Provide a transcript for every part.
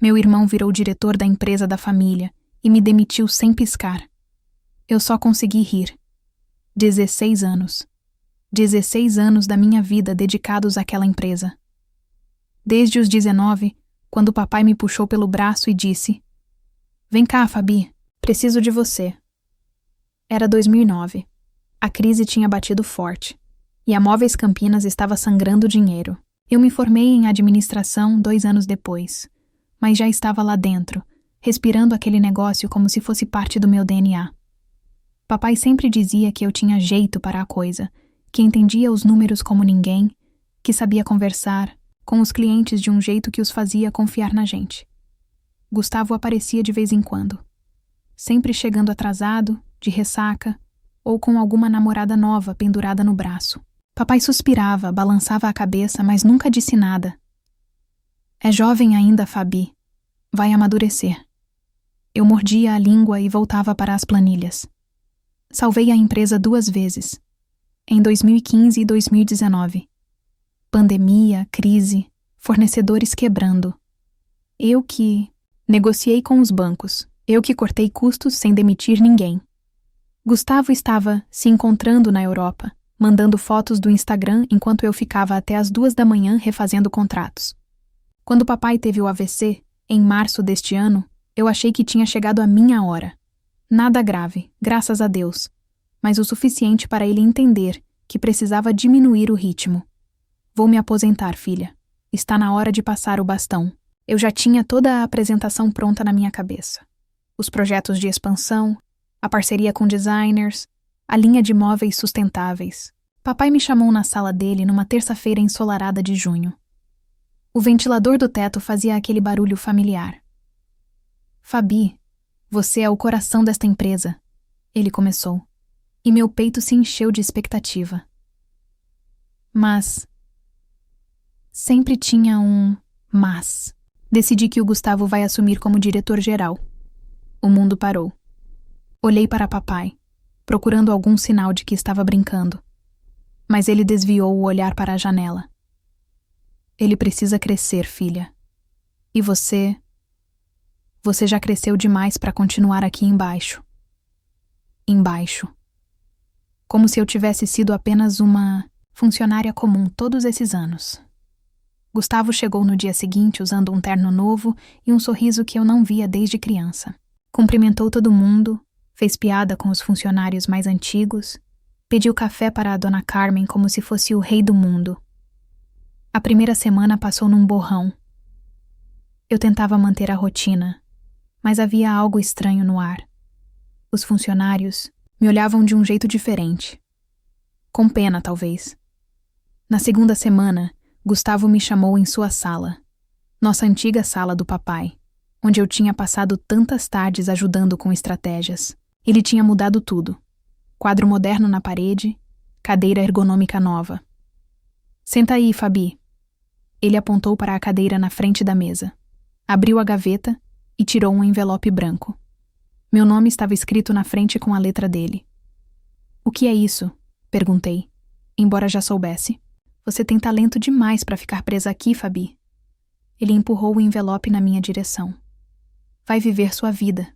Meu irmão virou diretor da empresa da família e me demitiu sem piscar. Eu só consegui rir. 16 anos. 16 anos da minha vida dedicados àquela empresa. Desde os 19, quando o papai me puxou pelo braço e disse: "Vem cá, Fabi, preciso de você." Era 2009. A crise tinha batido forte e a Móveis Campinas estava sangrando dinheiro. Eu me formei em administração 2 anos depois, mas já estava lá dentro, respirando aquele negócio como se fosse parte do meu DNA. Papai sempre dizia que eu tinha jeito para a coisa, que entendia os números como ninguém, que sabia conversar com os clientes de um jeito que os fazia confiar na gente. Gustavo aparecia de vez em quando, sempre chegando atrasado, de ressaca, ou com alguma namorada nova pendurada no braço. Papai suspirava, balançava a cabeça, mas nunca disse nada. "É jovem ainda, Fabi. Vai amadurecer." Eu mordia a língua e voltava para as planilhas. Salvei a empresa 2 vezes, em 2015 e 2019. Pandemia, crise, fornecedores quebrando. Eu que negociei com os bancos, eu que cortei custos sem demitir ninguém. Gustavo estava se encontrando na Europa, mandando fotos do Instagram enquanto eu ficava até as 2 da manhã refazendo contratos. Quando papai teve o AVC, em março deste ano, eu achei que tinha chegado a minha hora. Nada grave, graças a Deus, mas o suficiente para ele entender que precisava diminuir o ritmo. "Vou me aposentar, filha. Está na hora de passar o bastão." Eu já tinha toda a apresentação pronta na minha cabeça. Os projetos de expansão, a parceria com designers, a linha de móveis sustentáveis. Papai me chamou na sala dele numa terça-feira ensolarada de junho. O ventilador do teto fazia aquele barulho familiar. "Fabi, você é o coração desta empresa", ele começou, e meu peito se encheu de expectativa. Mas sempre tinha um mas. Decidi que o Gustavo vai assumir como diretor-geral. O mundo parou. Olhei para papai, procurando algum sinal de que estava brincando. Mas ele desviou o olhar para a janela. "Ele precisa crescer, filha. E você já cresceu demais para continuar aqui embaixo." Embaixo. Como se eu tivesse sido apenas uma funcionária comum todos esses anos. Gustavo chegou no dia seguinte usando um terno novo e um sorriso que eu não via desde criança. Cumprimentou todo mundo, fez piada com os funcionários mais antigos, pediu café para a dona Carmen como se fosse o rei do mundo. A primeira semana passou num borrão. Eu tentava manter a rotina, mas havia algo estranho no ar. Os funcionários me olhavam de um jeito diferente. Com pena, talvez. Na segunda semana, Gustavo me chamou em sua sala, nossa antiga sala do papai, onde eu tinha passado tantas tardes ajudando com estratégias. Ele tinha mudado tudo. Quadro moderno na parede, cadeira ergonômica nova. "Senta aí, Fabi." Ele apontou para a cadeira na frente da mesa. Abriu a gaveta e tirou um envelope branco. Meu nome estava escrito na frente com a letra dele. "O que é isso?" perguntei, embora já soubesse. "Você tem talento demais para ficar presa aqui, Fabi." Ele empurrou o envelope na minha direção. "Vai viver sua vida."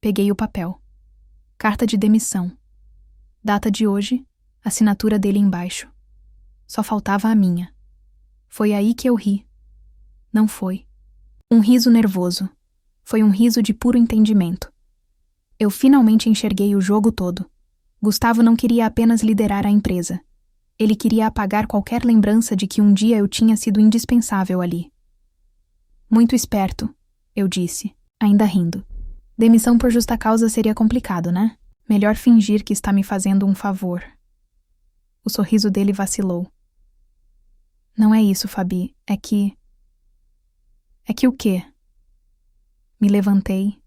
Peguei o papel. Carta de demissão. Data de hoje, assinatura dele embaixo. Só faltava a minha. Foi aí que eu ri. Não foi um riso nervoso. Foi um riso de puro entendimento. Eu finalmente enxerguei o jogo todo. Gustavo não queria apenas liderar a empresa. Ele queria apagar qualquer lembrança de que um dia eu tinha sido indispensável ali. "Muito esperto", eu disse, ainda rindo. "Demissão por justa causa seria complicado, né? Melhor fingir que está me fazendo um favor." O sorriso dele vacilou. "Não é isso, Fabi. É que o quê?" Me levantei,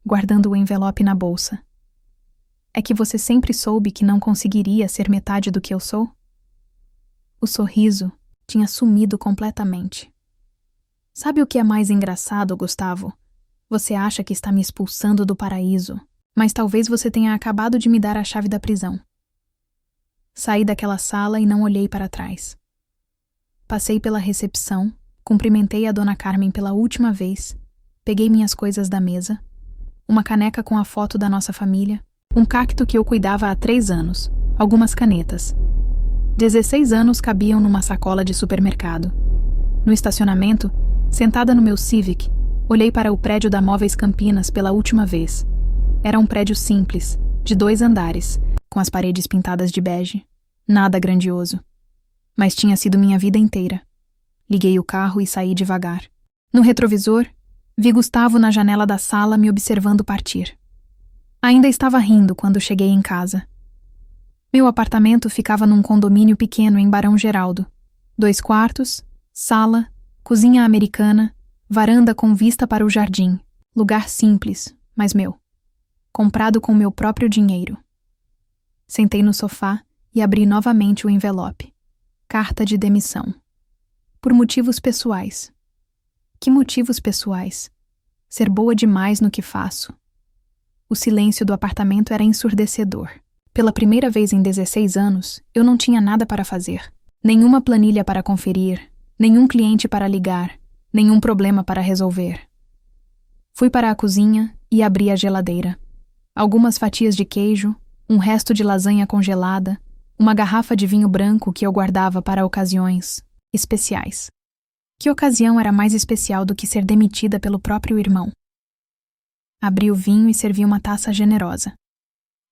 guardando o envelope na bolsa. "É que você sempre soube que não conseguiria ser metade do que eu sou?" O sorriso tinha sumido completamente. "Sabe o que é mais engraçado, Gustavo? Você acha que está me expulsando do paraíso, mas talvez você tenha acabado de me dar a chave da prisão." Saí daquela sala e não olhei para trás. Passei pela recepção, cumprimentei a dona Carmen pela última vez Peguei minhas coisas da mesa, uma caneca com a foto da nossa família, um cacto que eu cuidava há 3 anos, algumas canetas. 16 anos cabiam numa sacola de supermercado. No estacionamento, sentada no meu Civic, olhei para o prédio da Móveis Campinas pela última vez. Era um prédio simples, de 2 andares, com as paredes pintadas de bege. Nada grandioso. Mas tinha sido minha vida inteira. Liguei o carro e saí devagar. No retrovisor, vi Gustavo na janela da sala me observando partir. Ainda estava rindo quando cheguei em casa. Meu apartamento ficava num condomínio pequeno em Barão Geraldo. 2 quartos, sala, cozinha americana, varanda com vista para o jardim. Lugar simples, mas meu. Comprado com meu próprio dinheiro. Sentei no sofá e abri novamente o envelope. Carta de demissão. Por motivos pessoais. Que motivos pessoais? Ser boa demais no que faço. O silêncio do apartamento era ensurdecedor. Pela primeira vez em 16 anos, eu não tinha nada para fazer. Nenhuma planilha para conferir, nenhum cliente para ligar, nenhum problema para resolver. Fui para a cozinha e abri a geladeira. Algumas fatias de queijo, um resto de lasanha congelada, uma garrafa de vinho branco que eu guardava para ocasiões especiais. Que ocasião era mais especial do que ser demitida pelo próprio irmão? Abri o vinho e servi uma taça generosa.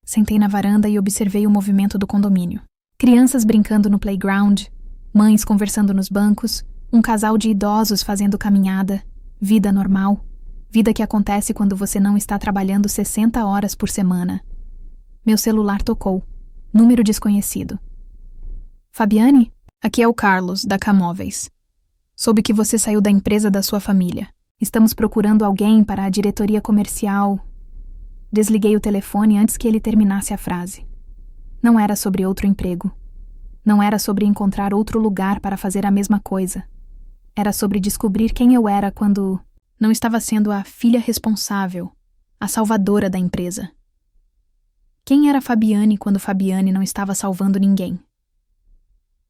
Sentei na varanda e observei o movimento do condomínio. Crianças brincando no playground, mães conversando nos bancos, um casal de idosos fazendo caminhada, vida normal, vida que acontece quando você não está trabalhando 60 horas por semana. Meu celular tocou. Número desconhecido. Fabiane? Aqui é o Carlos, da Camóveis. Soube que você saiu da empresa da sua família. Estamos procurando alguém para a diretoria comercial. Desliguei o telefone antes que ele terminasse a frase. Não era sobre outro emprego. Não era sobre encontrar outro lugar para fazer a mesma coisa. Era sobre descobrir quem eu era quando não estava sendo a filha responsável, a salvadora da empresa. Quem era Fabiane quando Fabiane não estava salvando ninguém?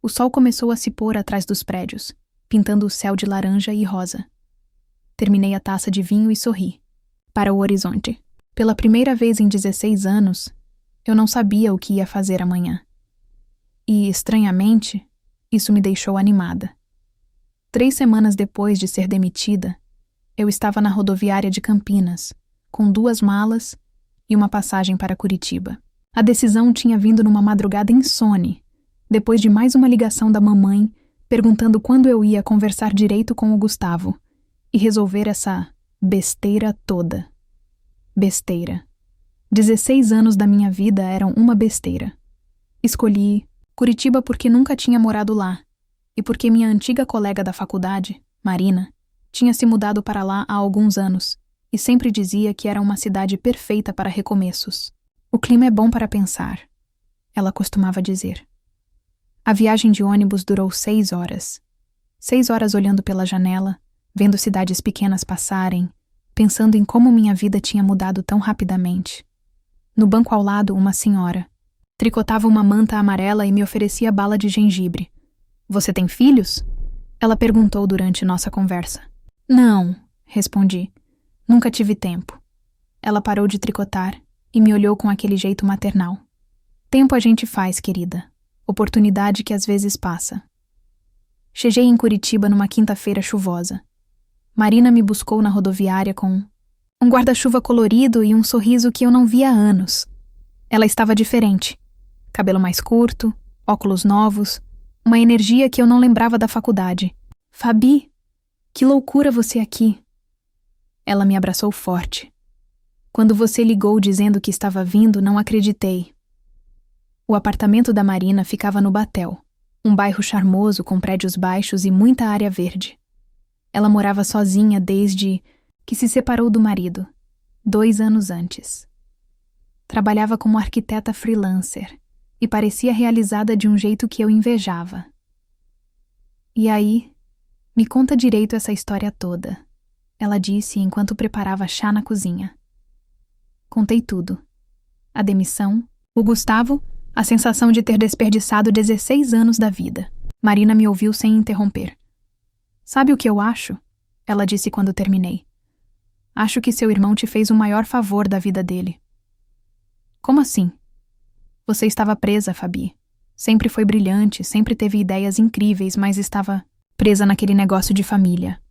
O sol começou a se pôr atrás dos prédios, pintando o céu de laranja e rosa. Terminei a taça de vinho e sorri. Para o horizonte. Pela primeira vez em 16 anos, eu não sabia o que ia fazer amanhã. E, estranhamente, isso me deixou animada. 3 semanas depois de ser demitida, eu estava na rodoviária de Campinas, com 2 malas e uma passagem para Curitiba. A decisão tinha vindo numa madrugada insone, depois de mais uma ligação da mamãe perguntando quando eu ia conversar direito com o Gustavo e resolver essa besteira toda. Besteira. 16 anos da minha vida eram uma besteira. Escolhi Curitiba porque nunca tinha morado lá e porque minha antiga colega da faculdade, Marina, tinha se mudado para lá há alguns anos e sempre dizia que era uma cidade perfeita para recomeços. O clima é bom para pensar, ela costumava dizer. A viagem de ônibus durou 6 horas. 6 horas olhando pela janela, vendo cidades pequenas passarem, pensando em como minha vida tinha mudado tão rapidamente. No banco ao lado, uma senhora. Tricotava uma manta amarela e me oferecia bala de gengibre. Você tem filhos? Ela perguntou durante nossa conversa. Não, respondi. Nunca tive tempo. Ela parou de tricotar e me olhou com aquele jeito maternal. Tempo a gente faz, querida. Oportunidade que às vezes passa. Cheguei em Curitiba numa quinta-feira chuvosa. Marina me buscou na rodoviária com um guarda-chuva colorido e um sorriso que eu não via há anos. Ela estava diferente. Cabelo mais curto, óculos novos, uma energia que eu não lembrava da faculdade. Fabi, que loucura você aqui. Ela me abraçou forte. Quando você ligou dizendo que estava vindo, não acreditei. O apartamento da Marina ficava no Batel, um bairro charmoso com prédios baixos e muita área verde. Ela morava sozinha desde que se separou do marido, 2 anos antes. Trabalhava como arquiteta freelancer e parecia realizada de um jeito que eu invejava. E aí, me conta direito essa história toda, ela disse enquanto preparava chá na cozinha. Contei tudo. A demissão, o Gustavo, a sensação de ter desperdiçado 16 anos da vida. Marina me ouviu sem interromper. Sabe o que eu acho? Ela disse quando terminei. Acho que seu irmão te fez o maior favor da vida dele. Como assim? Você estava presa, Fabi. Sempre foi brilhante, sempre teve ideias incríveis, mas estava presa naquele negócio de família.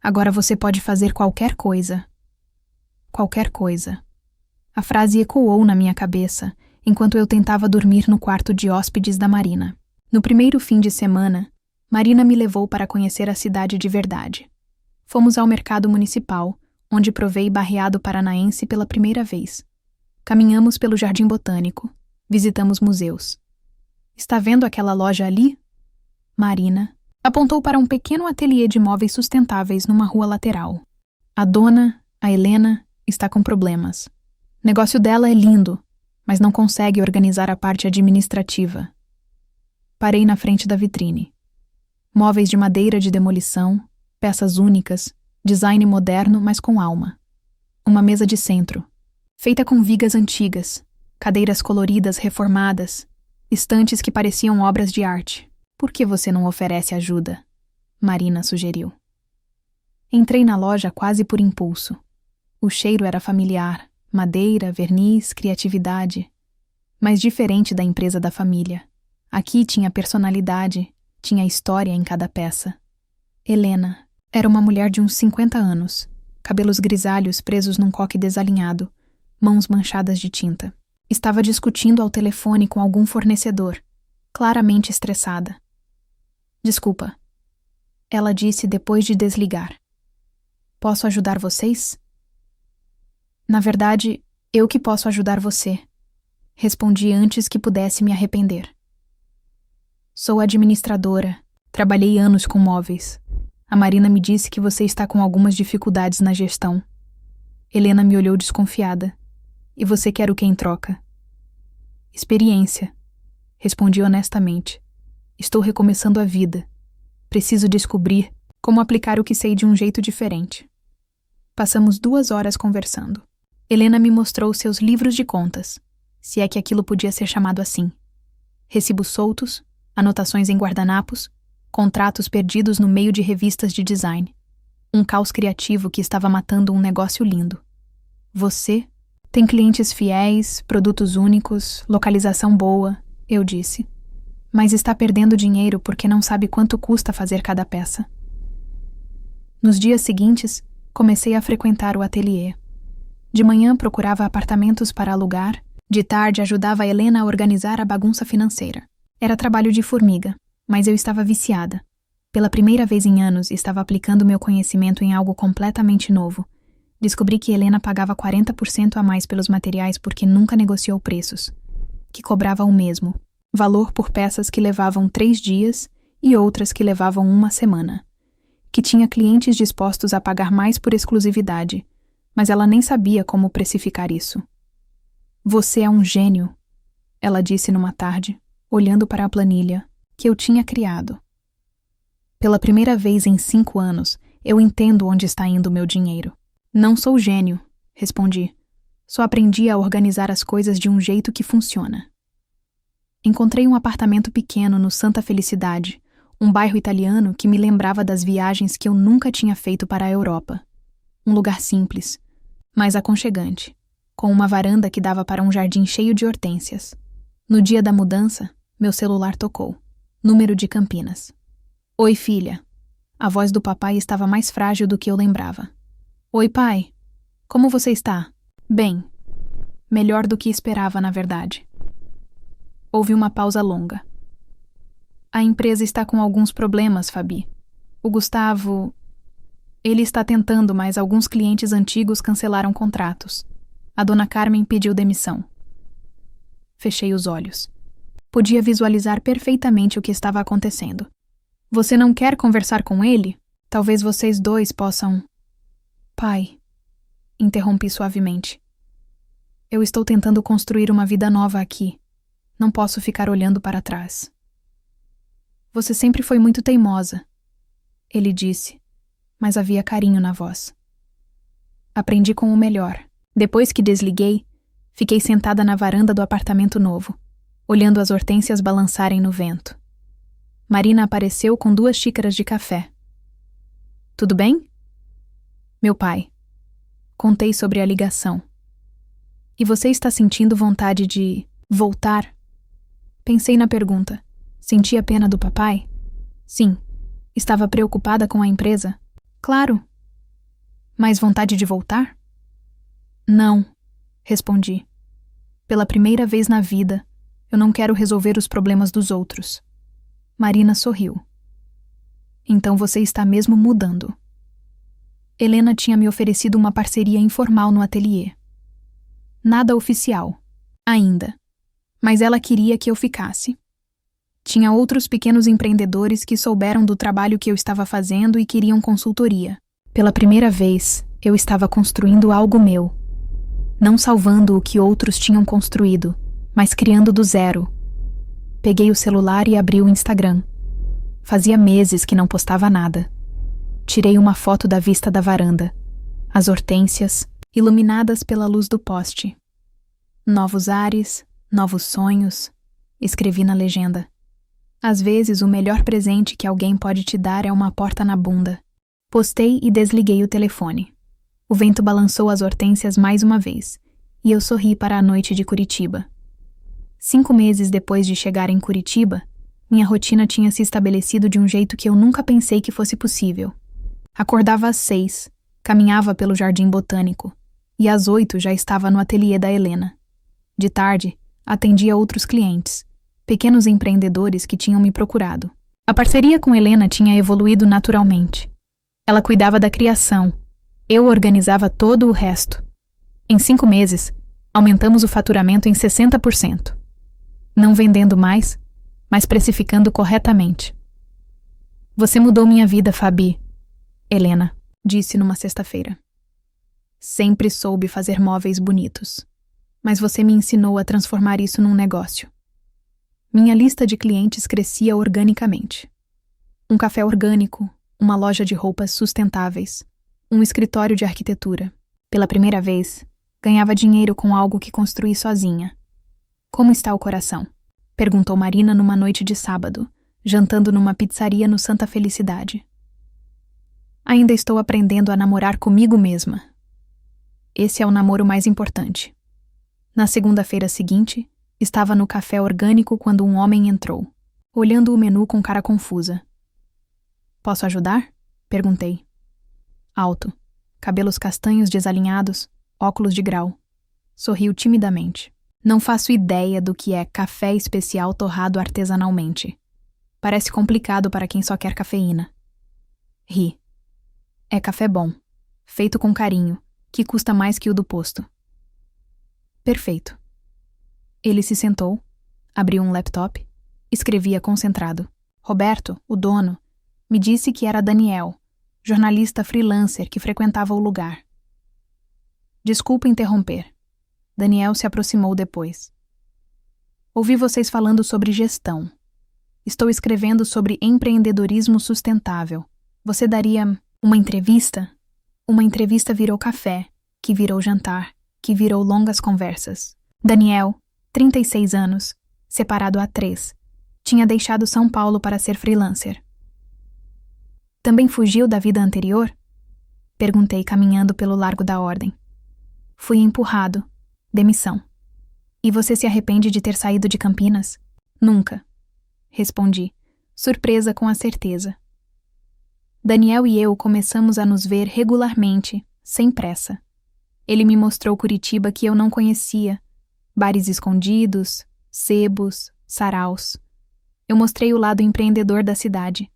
Agora você pode fazer qualquer coisa. Qualquer coisa. A frase ecoou na minha cabeça, enquanto eu tentava dormir no quarto de hóspedes da Marina. No primeiro fim de semana, Marina me levou para conhecer a cidade de verdade. Fomos ao mercado municipal, onde provei barreado paranaense pela primeira vez. Caminhamos pelo Jardim Botânico, visitamos museus. Está vendo aquela loja ali? Marina apontou para um pequeno ateliê de móveis sustentáveis numa rua lateral. A dona, a Helena, está com problemas. O negócio dela é lindo, mas não consegue organizar a parte administrativa. Parei na frente da vitrine. Móveis de madeira de demolição, peças únicas, design moderno, mas com alma. Uma mesa de centro, feita com vigas antigas, cadeiras coloridas reformadas, estantes que pareciam obras de arte. Por que você não oferece ajuda? Marina sugeriu. Entrei na loja quase por impulso. O cheiro era familiar, madeira, verniz, criatividade. Mas diferente da empresa da família. Aqui tinha personalidade, tinha história em cada peça. Helena era uma mulher de uns 50 anos, cabelos grisalhos presos num coque desalinhado, mãos manchadas de tinta. Estava discutindo ao telefone com algum fornecedor, claramente estressada. Desculpa, ela disse depois de desligar. Posso ajudar vocês? Na verdade, eu que posso ajudar você. Respondi antes que pudesse me arrepender. Sou administradora, trabalhei anos com móveis. A Marina me disse que você está com algumas dificuldades na gestão. Helena me olhou desconfiada. E você quer o que em troca? Experiência. Respondi honestamente. Estou recomeçando a vida. Preciso descobrir como aplicar o que sei de um jeito diferente. Passamos 2 horas conversando. Helena me mostrou seus livros de contas, se é que aquilo podia ser chamado assim. Recibos soltos, anotações em guardanapos, contratos perdidos no meio de revistas de design. Um caos criativo que estava matando um negócio lindo. Você tem clientes fiéis, produtos únicos, localização boa, eu disse. Mas está perdendo dinheiro porque não sabe quanto custa fazer cada peça. Nos dias seguintes, comecei a frequentar o ateliê. De manhã procurava apartamentos para alugar, de tarde ajudava a Helena a organizar a bagunça financeira. Era trabalho de formiga, mas eu estava viciada. Pela primeira vez em anos, estava aplicando meu conhecimento em algo completamente novo. Descobri que Helena pagava 40% a mais pelos materiais porque nunca negociou preços. Que cobrava o mesmo. Valor por peças que levavam 3 dias e outras que levavam 1 semana. Que tinha clientes dispostos a pagar mais por exclusividade, mas ela nem sabia como precificar isso. Você é um gênio, ela disse numa tarde, olhando para a planilha que eu tinha criado. Pela primeira vez em 5 anos, eu entendo onde está indo o meu dinheiro. Não sou gênio, respondi. Só aprendi a organizar as coisas de um jeito que funciona. Encontrei um apartamento pequeno no Santa Felicidade, um bairro italiano que me lembrava das viagens que eu nunca tinha feito para a Europa. Um lugar simples, mas aconchegante, com uma varanda que dava para um jardim cheio de hortênsias. No dia da mudança, meu celular tocou. Número de Campinas. Oi, filha. A voz do papai estava mais frágil do que eu lembrava. Oi, pai. Como você está? Bem. Melhor do que esperava, na verdade. Houve uma pausa longa. A empresa está com alguns problemas, Fabi. O Gustavo... Ele está tentando, mas alguns clientes antigos cancelaram contratos. A dona Carmen pediu demissão. Fechei os olhos. Podia visualizar perfeitamente o que estava acontecendo. Você não quer conversar com ele? Talvez vocês dois possam... Pai, interrompi suavemente. Eu estou tentando construir uma vida nova aqui. Não posso ficar olhando para trás. Você sempre foi muito teimosa, ele disse, mas havia carinho na voz. Aprendi com o melhor. Depois que desliguei, fiquei sentada na varanda do apartamento novo, olhando as hortênsias balançarem no vento. Marina apareceu com 2 xícaras de café. Tudo bem? Meu pai. Contei sobre a ligação. E você está sentindo vontade de voltar? Pensei na pergunta. Sentia pena do papai? Sim. Estava preocupada com a empresa? Claro. Mas vontade de voltar? Não, respondi. Pela primeira vez na vida, eu não quero resolver os problemas dos outros. Marina sorriu. Então você está mesmo mudando. Helena tinha me oferecido uma parceria informal no ateliê. Nada oficial, ainda. Mas ela queria que eu ficasse. Tinha outros pequenos empreendedores que souberam do trabalho que eu estava fazendo e queriam consultoria. Pela primeira vez, eu estava construindo algo meu. Não salvando o que outros tinham construído, mas criando do zero. Peguei o celular e abri o Instagram. Fazia meses que não postava nada. Tirei uma foto da vista da varanda. As hortênsias, iluminadas pela luz do poste. Novos ares, novos sonhos, escrevi na legenda. Às vezes, o melhor presente que alguém pode te dar é uma porta na bunda. Postei e desliguei o telefone. O vento balançou as hortênsias mais uma vez, e eu sorri para a noite de Curitiba. 5 meses depois de chegar em Curitiba, minha rotina tinha se estabelecido de um jeito que eu nunca pensei que fosse possível. Acordava às 6, caminhava pelo Jardim Botânico, e às 8 já estava no ateliê da Helena. De tarde, atendia outros clientes, pequenos empreendedores que tinham me procurado. A parceria com Helena tinha evoluído naturalmente. Ela cuidava da criação, eu organizava todo o resto. Em 5 meses, aumentamos o faturamento em 60%. Não vendendo mais, mas precificando corretamente. Você mudou minha vida, Fabi, Helena disse numa sexta-feira. Sempre soube fazer móveis bonitos, mas você me ensinou a transformar isso num negócio. Minha lista de clientes crescia organicamente. Um café orgânico, uma loja de roupas sustentáveis, um escritório de arquitetura. Pela primeira vez, ganhava dinheiro com algo que construí sozinha. Como está o coração? Perguntou Marina numa noite de sábado, jantando numa pizzaria no Santa Felicidade. Ainda estou aprendendo a namorar comigo mesma. Esse é o namoro mais importante. Na segunda-feira seguinte, estava no café orgânico quando um homem entrou, olhando o menu com cara confusa. Posso ajudar? Perguntei. Alto, cabelos castanhos desalinhados, óculos de grau. Sorriu timidamente. Não faço ideia do que é café especial torrado artesanalmente. Parece complicado para quem só quer cafeína. Ri. É café bom, feito com carinho, que custa mais que o do posto. Perfeito. Ele se sentou, abriu um laptop, escrevia concentrado. Roberto, o dono, me disse que era Daniel, jornalista freelancer que frequentava o lugar. Desculpa interromper. Daniel se aproximou depois. Ouvi vocês falando sobre gestão. Estou escrevendo sobre empreendedorismo sustentável. Você daria uma entrevista? Uma entrevista virou café, que virou jantar, que virou longas conversas. Daniel, 36 anos, separado há 3, tinha deixado São Paulo para ser freelancer. Também fugiu da vida anterior? Perguntei caminhando pelo Largo da Ordem. Fui empurrado. Demissão. E você se arrepende de ter saído de Campinas? Nunca. Respondi, surpresa com a certeza. Daniel e eu começamos a nos ver regularmente, sem pressa. Ele me mostrou Curitiba que eu não conhecia. Bares escondidos, sebos, saraus. Eu mostrei o lado empreendedor da cidade.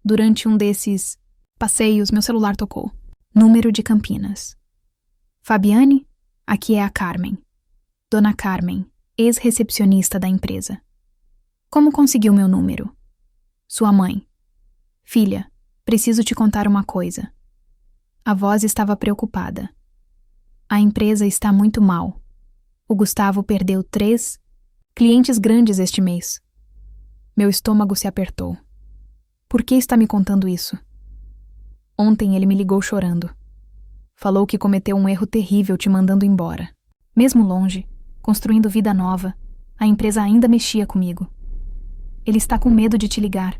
Durante um desses passeios, meu celular tocou. Número de Campinas. Fabiane, aqui é a Carmen. Dona Carmen, ex-recepcionista da empresa. Como conseguiu meu número? Sua mãe. Filha, preciso te contar uma coisa. A voz estava preocupada. A empresa está muito mal. O Gustavo perdeu 3 clientes grandes este mês. Meu estômago se apertou. Por que está me contando isso? Ontem ele me ligou chorando. Falou que cometeu um erro terrível te mandando embora. Mesmo longe, construindo vida nova, a empresa ainda mexia comigo. Ele está com medo de te ligar.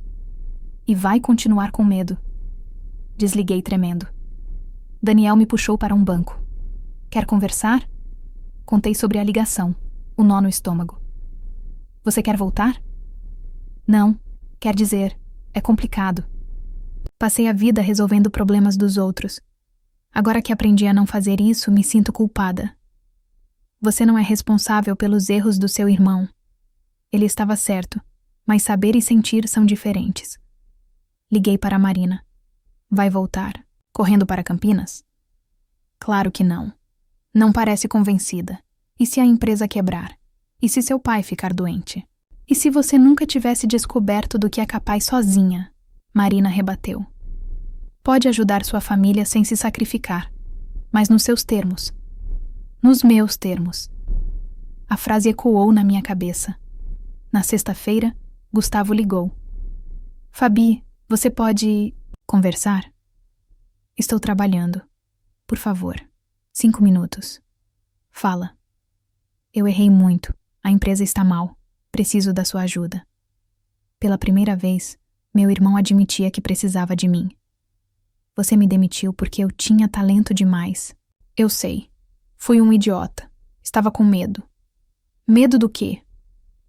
E vai continuar com medo. Desliguei tremendo. Daniel me puxou para um banco. Quer conversar? Contei sobre a ligação, o nó no estômago. Você quer voltar? Não, quer dizer, é complicado. Passei a vida resolvendo problemas dos outros. Agora que aprendi a não fazer isso, me sinto culpada. Você não é responsável pelos erros do seu irmão. Ele estava certo, mas saber e sentir são diferentes. Liguei para a Marina. Vai voltar, correndo para Campinas? Claro que não. Não parece convencida. E se a empresa quebrar? E se seu pai ficar doente? E se você nunca tivesse descoberto do que é capaz sozinha? Marina rebateu. Pode ajudar sua família sem se sacrificar, mas nos seus termos. Nos meus termos. A frase ecoou na minha cabeça. Na sexta-feira, Gustavo ligou. Fabi, você pode conversar? Estou trabalhando. Por favor, 5 minutos. Fala. Eu errei muito. A empresa está mal. Preciso da sua ajuda. Pela primeira vez, meu irmão admitia que precisava de mim. Você me demitiu porque eu tinha talento demais. Eu sei. Fui um idiota. Estava com medo. Medo do quê?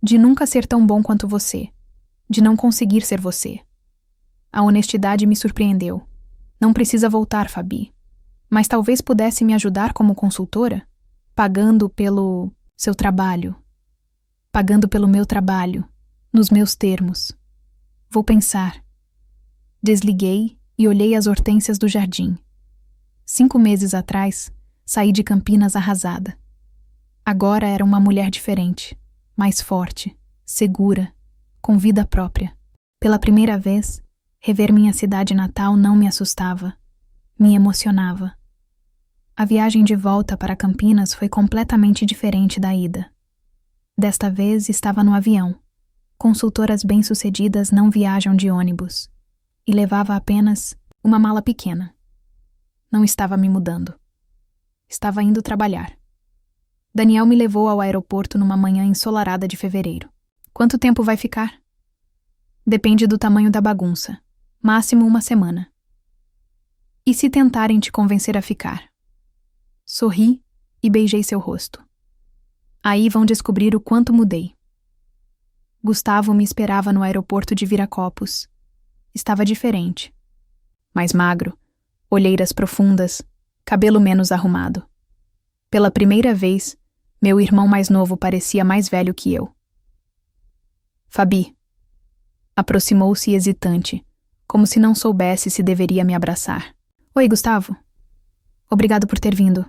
De nunca ser tão bom quanto você. De não conseguir ser você. A honestidade me surpreendeu. Não precisa voltar, Fabi. Mas talvez pudesse me ajudar como consultora? Pagando pelo seu trabalho. Pagando pelo meu trabalho. Nos meus termos. Vou pensar. Desliguei e olhei as hortênsias do jardim. 5 meses atrás, saí de Campinas arrasada. Agora era uma mulher diferente, mais forte, segura, com vida própria. Pela primeira vez, rever minha cidade natal não me assustava, me emocionava. A viagem de volta para Campinas foi completamente diferente da ida. Desta vez estava no avião. Consultoras bem-sucedidas não viajam de ônibus. E levava apenas uma mala pequena. Não estava me mudando. Estava indo trabalhar. Daniel me levou ao aeroporto numa manhã ensolarada de fevereiro. Quanto tempo vai ficar? Depende do tamanho da bagunça. Máximo 1 semana. E se tentarem te convencer a ficar? Sorri e beijei seu rosto. Aí vão descobrir o quanto mudei. Gustavo me esperava no aeroporto de Viracopos. Estava diferente. Mais magro, olheiras profundas, cabelo menos arrumado. Pela primeira vez, meu irmão mais novo parecia mais velho que eu. Fabi. Aproximou-se hesitante, como se não soubesse se deveria me abraçar. Oi, Gustavo. Obrigado por ter vindo.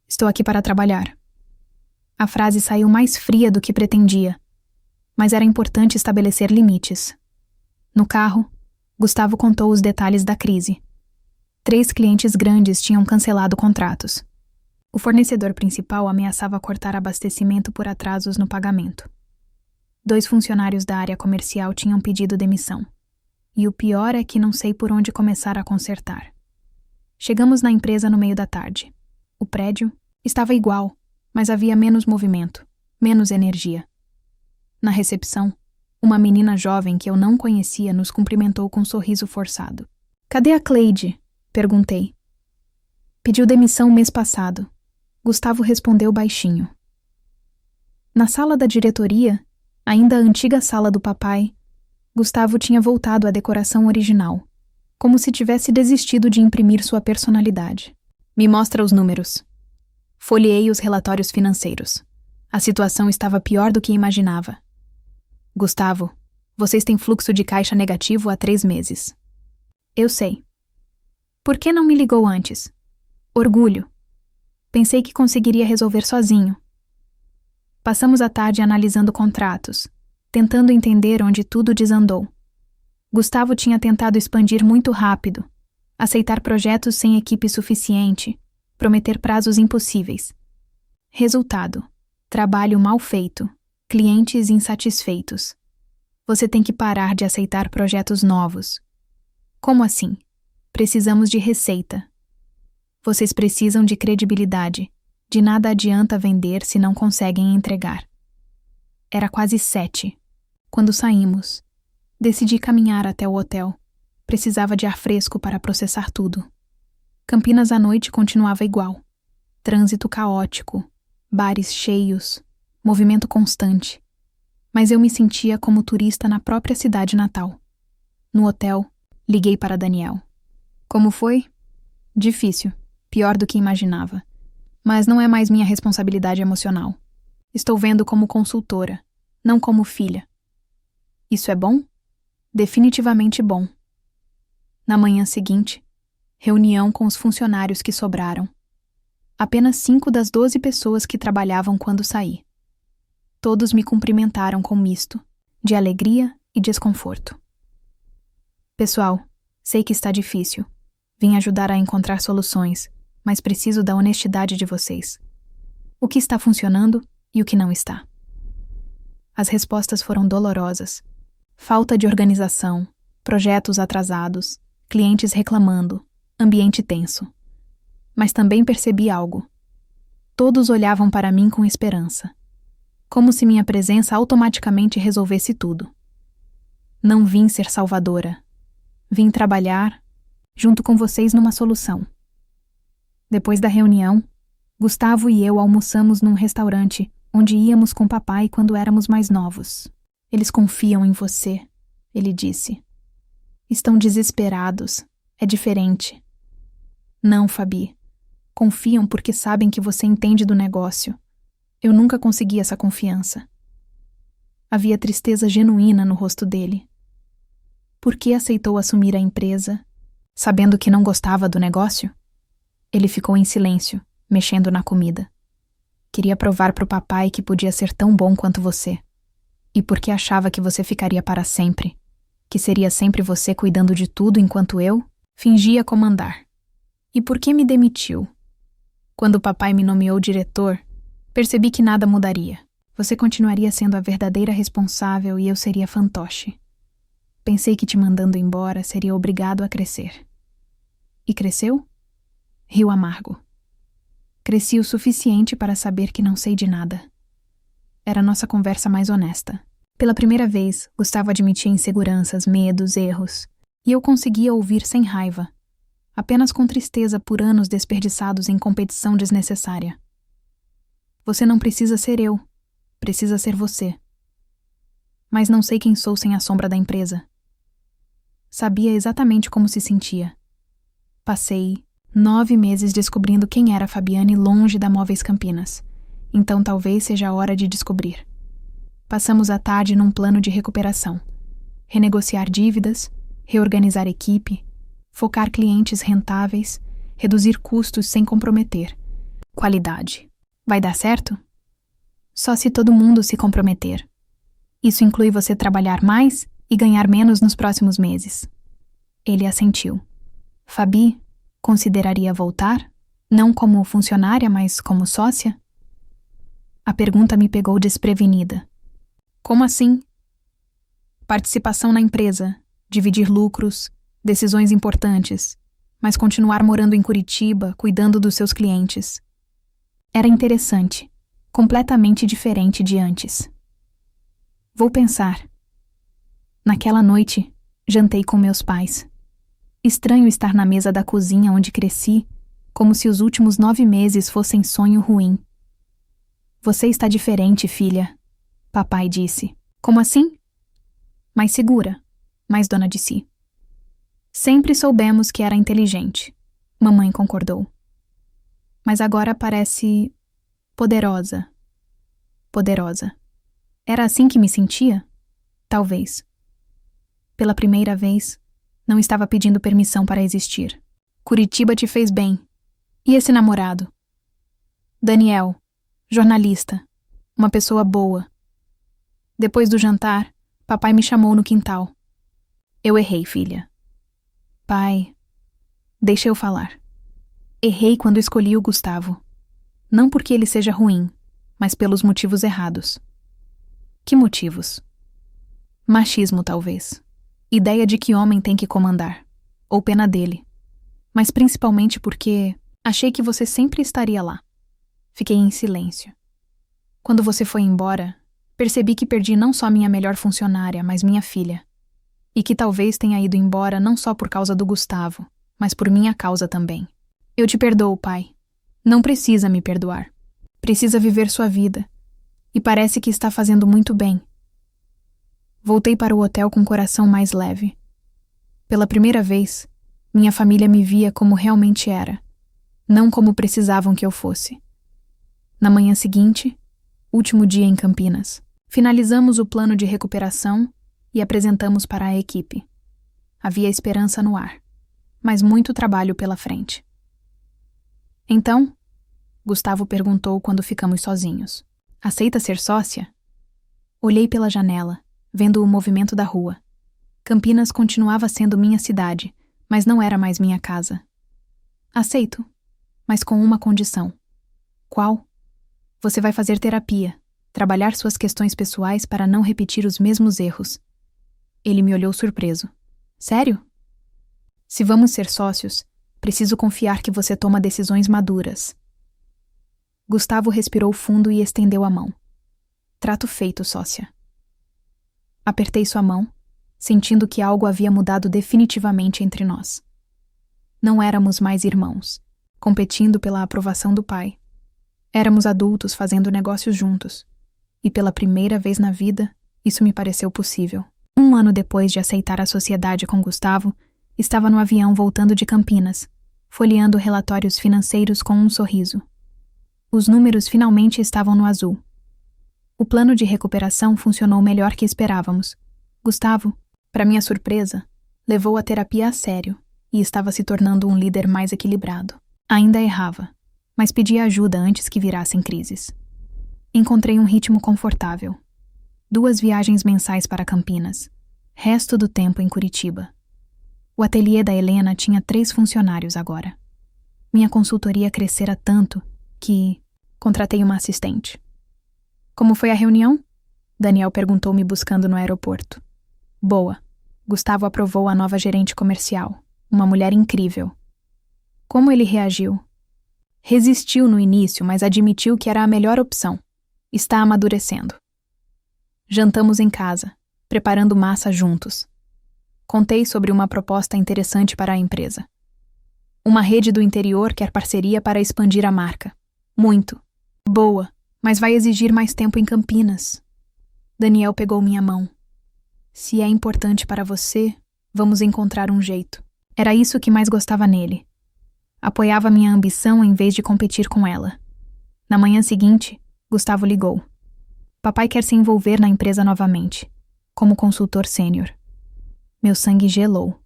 Estou aqui para trabalhar. A frase saiu mais fria do que pretendia, mas era importante estabelecer limites. No carro, Gustavo contou os detalhes da crise. 3 clientes grandes tinham cancelado contratos. O fornecedor principal ameaçava cortar abastecimento por atrasos no pagamento. 2 funcionários da área comercial tinham pedido demissão. E o pior é que não sei por onde começar a consertar. Chegamos na empresa no meio da tarde. O prédio estava igual, mas havia menos movimento, menos energia. Na recepção, uma menina jovem que eu não conhecia nos cumprimentou com um sorriso forçado. Cadê a Cleide? Perguntei. Pediu demissão mês passado. Gustavo respondeu baixinho. Na sala da diretoria, ainda a antiga sala do papai, Gustavo tinha voltado à decoração original, como se tivesse desistido de imprimir sua personalidade. Me mostra os números. Folheei os relatórios financeiros. A situação estava pior do que imaginava. Gustavo, vocês têm fluxo de caixa negativo há 3 meses. Eu sei. Por que não me ligou antes? Orgulho. Pensei que conseguiria resolver sozinho. Passamos a tarde analisando contratos, tentando entender onde tudo desandou. Gustavo tinha tentado expandir muito rápido, aceitar projetos sem equipe suficiente, prometer prazos impossíveis. Resultado: trabalho mal feito, clientes insatisfeitos. Você tem que parar de aceitar projetos novos. Como assim? Precisamos de receita. Vocês precisam de credibilidade. De nada adianta vender se não conseguem entregar. Era quase 7. Quando saímos, decidi caminhar até o hotel. Precisava de ar fresco para processar tudo. Campinas à noite continuava igual. Trânsito caótico, bares cheios, movimento constante. Mas eu me sentia como turista na própria cidade natal. No hotel, liguei para Daniel. Como foi? Difícil, pior do que imaginava. Mas não é mais minha responsabilidade emocional. Estou vendo como consultora, não como filha. Isso é bom? Definitivamente bom. Na manhã seguinte, reunião com os funcionários que sobraram. Apenas 5 das 12 pessoas que trabalhavam quando saí. Todos me cumprimentaram com misto, de alegria e desconforto. Pessoal, sei que está difícil. Vim ajudar a encontrar soluções, mas preciso da honestidade de vocês. O que está funcionando e o que não está. As respostas foram dolorosas. Falta de organização, projetos atrasados, clientes reclamando, ambiente tenso. Mas também percebi algo. Todos olhavam para mim com esperança. Como se minha presença automaticamente resolvesse tudo. Não vim ser salvadora. Vim trabalhar junto com vocês numa solução. Depois da reunião, Gustavo e eu almoçamos num restaurante onde íamos com papai quando éramos mais novos. Eles confiam em você, ele disse. Estão desesperados. É diferente. Não, Fabi. Confiam porque sabem que você entende do negócio. Eu nunca consegui essa confiança. Havia tristeza genuína no rosto dele. Por que aceitou assumir a empresa, sabendo que não gostava do negócio? Ele ficou em silêncio, mexendo na comida. Queria provar para o papai que podia ser tão bom quanto você. E porque achava que você ficaria para sempre, que seria sempre você cuidando de tudo enquanto eu fingia comandar. E por que me demitiu? Quando o papai me nomeou diretor, percebi que nada mudaria. Você continuaria sendo a verdadeira responsável e eu seria fantoche. Pensei que te mandando embora seria obrigado a crescer. E cresceu? Rio amargo. Cresci o suficiente para saber que não sei de nada. Era nossa conversa mais honesta. Pela primeira vez, Gustavo admitia inseguranças, medos, erros. E eu conseguia ouvir sem raiva. Apenas com tristeza por anos desperdiçados em competição desnecessária. Você não precisa ser eu. Precisa ser você. Mas não sei quem sou sem a sombra da empresa. Sabia exatamente como se sentia. Passei 9 meses descobrindo quem era a Fabiane longe da Móveis Campinas. Então talvez seja a hora de descobrir. Passamos a tarde num plano de recuperação. Renegociar dívidas, reorganizar equipe, focar clientes rentáveis, reduzir custos sem comprometer. Qualidade. Vai dar certo? Só se todo mundo se comprometer. Isso inclui você trabalhar mais e ganhar menos nos próximos meses. Ele assentiu. Fabi, consideraria voltar? Não como funcionária, mas como sócia? A pergunta me pegou desprevenida. Como assim? Participação na empresa, dividir lucros, decisões importantes, mas continuar morando em Curitiba, cuidando dos seus clientes. Era interessante, completamente diferente de antes. Vou pensar. Naquela noite, jantei com meus pais. Estranho estar na mesa da cozinha onde cresci, como se os últimos 9 meses fossem sonho ruim. Você está diferente, filha, papai disse. Como assim? Mais segura, mais dona de si. Sempre soubemos que era inteligente, mamãe concordou. Mas agora parece poderosa. Poderosa. Era assim que me sentia? Talvez. Pela primeira vez, não estava pedindo permissão para existir. Curitiba te fez bem. E esse namorado? Daniel, jornalista, uma pessoa boa. Depois do jantar, papai me chamou no quintal. Eu errei, filha. Pai, deixa eu falar. Errei quando escolhi o Gustavo. Não porque ele seja ruim, mas pelos motivos errados. Que motivos? Machismo, talvez. Ideia de que homem tem que comandar. Ou pena dele. Mas principalmente porque achei que você sempre estaria lá. Fiquei em silêncio. Quando você foi embora, percebi que perdi não só minha melhor funcionária, mas minha filha. E que talvez tenha ido embora não só por causa do Gustavo, mas por minha causa também. Eu te perdoo, pai. Não precisa me perdoar. Precisa viver sua vida. E parece que está fazendo muito bem. Voltei para o hotel com o coração mais leve. Pela primeira vez, minha família me via como realmente era, não como precisavam que eu fosse. Na manhã seguinte, último dia em Campinas, finalizamos o plano de recuperação e apresentamos para a equipe. Havia esperança no ar, mas muito trabalho pela frente. Então, Gustavo perguntou quando ficamos sozinhos. Aceita ser sócia? Olhei pela janela, vendo o movimento da rua. Campinas continuava sendo minha cidade, mas não era mais minha casa. Aceito, mas com uma condição. Qual? Você vai fazer terapia, trabalhar suas questões pessoais para não repetir os mesmos erros. Ele me olhou surpreso. Sério? Se vamos ser sócios, preciso confiar que você toma decisões maduras. Gustavo respirou fundo e estendeu a mão. Trato feito, sócia. Apertei sua mão, sentindo que algo havia mudado definitivamente entre nós. Não éramos mais irmãos, competindo pela aprovação do pai. Éramos adultos fazendo negócios juntos. E pela primeira vez na vida, isso me pareceu possível. 1 ano depois de aceitar a sociedade com Gustavo, estava no avião voltando de Campinas, folheando relatórios financeiros com um sorriso. Os números finalmente estavam no azul. O plano de recuperação funcionou melhor que esperávamos. Gustavo, para minha surpresa, levou a terapia a sério e estava se tornando um líder mais equilibrado. Ainda errava, mas pedia ajuda antes que virassem crises. Encontrei um ritmo confortável. 2 viagens mensais para Campinas, resto do tempo em Curitiba. O ateliê da Helena tinha 3 funcionários agora. Minha consultoria crescera tanto que contratei uma assistente. Como foi a reunião? Daniel perguntou me buscando no aeroporto. Boa. Gustavo aprovou a nova gerente comercial, uma mulher incrível. Como ele reagiu? Resistiu no início, mas admitiu que era a melhor opção. Está amadurecendo. Jantamos em casa, preparando massa juntos. Contei sobre uma proposta interessante para a empresa. Uma rede do interior quer parceria para expandir a marca. Muito. Boa, mas vai exigir mais tempo em Campinas. Daniel pegou minha mão. Se é importante para você, vamos encontrar um jeito. Era isso que mais gostava nele. Apoiava minha ambição em vez de competir com ela. Na manhã seguinte, Gustavo ligou. Papai quer se envolver na empresa novamente, como consultor sênior. Meu sangue gelou.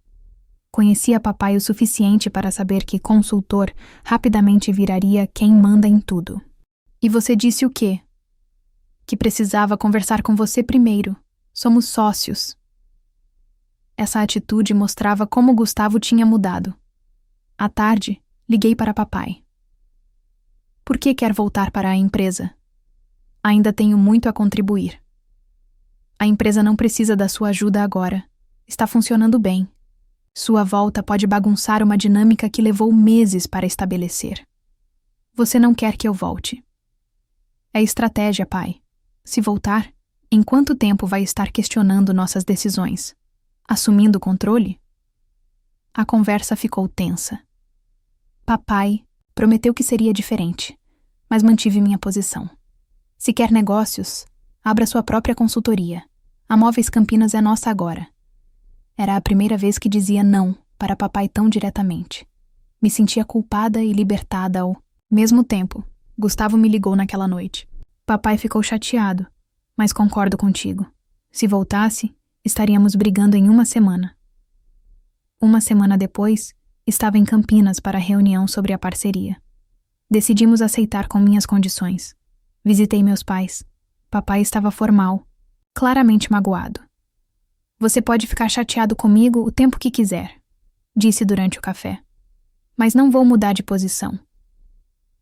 Conhecia papai o suficiente para saber que consultor rapidamente viraria quem manda em tudo. E você disse o quê? Que precisava conversar com você primeiro. Somos sócios. Essa atitude mostrava como Gustavo tinha mudado. À tarde, liguei para papai. Por que quer voltar para a empresa? Ainda tenho muito a contribuir. A empresa não precisa da sua ajuda agora. Está funcionando bem. Sua volta pode bagunçar uma dinâmica que levou meses para estabelecer. Você não quer que eu volte. É estratégia, pai. Se voltar, em quanto tempo vai estar questionando nossas decisões? Assumindo o controle? A conversa ficou tensa. Papai prometeu que seria diferente, mas mantive minha posição. Se quer negócios, abra sua própria consultoria. A Móveis Campinas é nossa agora. Era a primeira vez que dizia não para papai tão diretamente. Me sentia culpada e libertada ao mesmo tempo. Gustavo me ligou naquela noite. Papai ficou chateado, mas concordo contigo. Se voltasse, estaríamos brigando em 1 semana. 1 semana depois, estava em Campinas para a reunião sobre a parceria. Decidimos aceitar com minhas condições. Visitei meus pais. Papai estava formal, claramente magoado. Você pode ficar chateado comigo o tempo que quiser, disse durante o café. Mas não vou mudar de posição.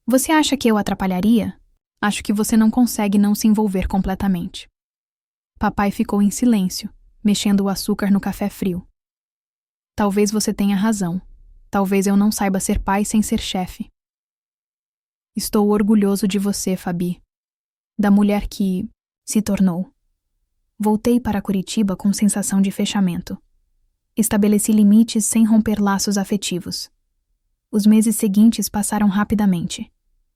Você acha que eu atrapalharia? Acho que você não consegue não se envolver completamente. Papai ficou em silêncio, mexendo o açúcar no café frio. Talvez você tenha razão. Talvez eu não saiba ser pai sem ser chefe. Estou orgulhoso de você, Fabi. Da mulher que se tornou. Voltei para Curitiba com sensação de fechamento. Estabeleci limites sem romper laços afetivos. Os meses seguintes passaram rapidamente.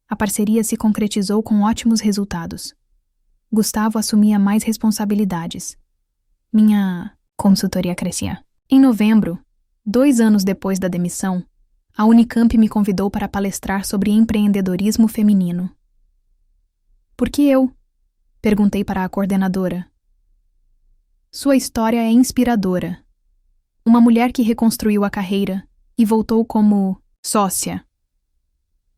A parceria se concretizou com ótimos resultados. Gustavo assumia mais responsabilidades. Minha consultoria crescia. Em novembro, 2 anos depois da demissão, a Unicamp me convidou para palestrar sobre empreendedorismo feminino. Por que eu? Perguntei para a coordenadora. Sua história é inspiradora. Uma mulher que reconstruiu a carreira e voltou como sócia.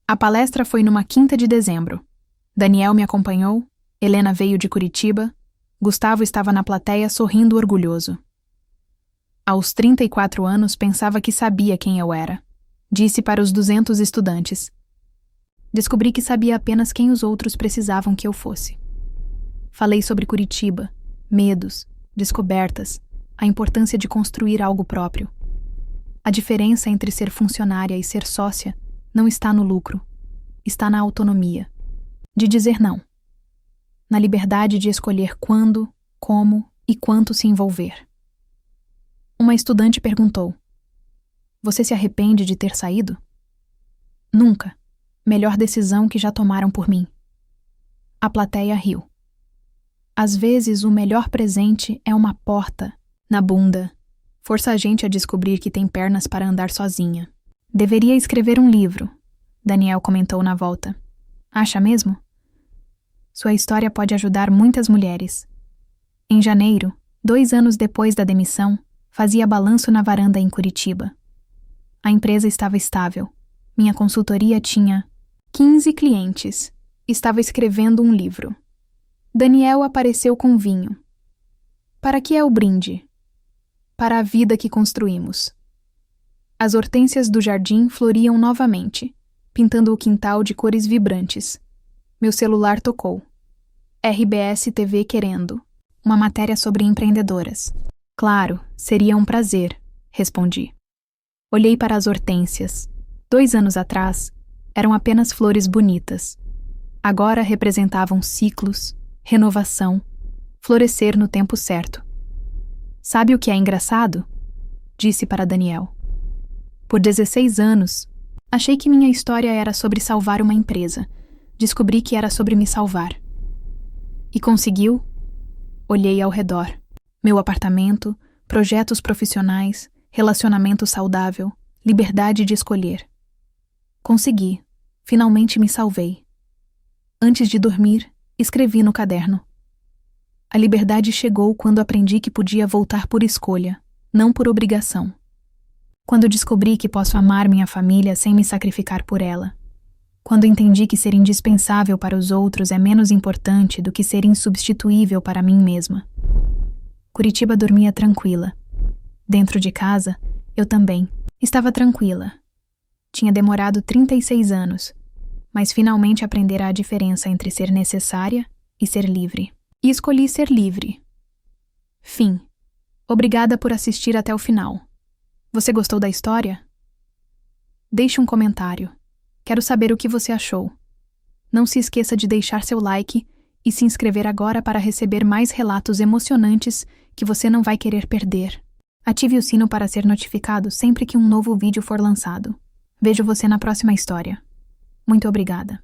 A palestra foi numa quinta de dezembro. Daniel me acompanhou, Helena veio de Curitiba, Gustavo estava na plateia sorrindo orgulhoso. Aos 34 anos pensava que sabia quem eu era. Disse para os 200 estudantes. Descobri que sabia apenas quem os outros precisavam que eu fosse. Falei sobre Curitiba, medos, descobertas, a importância de construir algo próprio. A diferença entre ser funcionária e ser sócia não está no lucro, está na autonomia, de dizer não, na liberdade de escolher quando, como e quanto se envolver. Uma estudante perguntou: "Você se arrepende de ter saído?" "Nunca. Melhor decisão que já tomaram por mim." A plateia riu. Às vezes, o melhor presente é uma porta na bunda. Força a gente a descobrir que tem pernas para andar sozinha. Deveria escrever um livro, Daniel comentou na volta. Acha mesmo? Sua história pode ajudar muitas mulheres. Em janeiro, 2 anos depois da demissão, fazia balanço na varanda em Curitiba. A empresa estava estável. Minha consultoria tinha 15 clientes. Estava escrevendo um livro. Daniel apareceu com vinho. Para que é o brinde? Para a vida que construímos. As hortênsias do jardim floriam novamente, pintando o quintal de cores vibrantes. Meu celular tocou. RBS TV querendo. Uma matéria sobre empreendedoras. Claro, seria um prazer, respondi. Olhei para as hortênsias. 2 anos atrás, eram apenas flores bonitas. Agora representavam ciclos, renovação, florescer no tempo certo. Sabe o que é engraçado? Disse para Daniel. Por 16 anos, achei que minha história era sobre salvar uma empresa. Descobri que era sobre me salvar. E conseguiu? Olhei ao redor. Meu apartamento, projetos profissionais, relacionamento saudável, liberdade de escolher. Consegui. Finalmente me salvei. Antes de dormir, escrevi no caderno. A liberdade chegou quando aprendi que podia voltar por escolha, não por obrigação. Quando descobri que posso amar minha família sem me sacrificar por ela. Quando entendi que ser indispensável para os outros é menos importante do que ser insubstituível para mim mesma. Curitiba dormia tranquila. Dentro de casa, eu também. Estava tranquila. Tinha demorado 36 anos, mas finalmente aprendera a diferença entre ser necessária e ser livre. E escolhi ser livre. Fim. Obrigada por assistir até o final. Você gostou da história? Deixe um comentário. Quero saber o que você achou. Não se esqueça de deixar seu like e se inscrever agora para receber mais relatos emocionantes que você não vai querer perder. Ative o sino para ser notificado sempre que um novo vídeo for lançado. Vejo você na próxima história. Muito obrigada.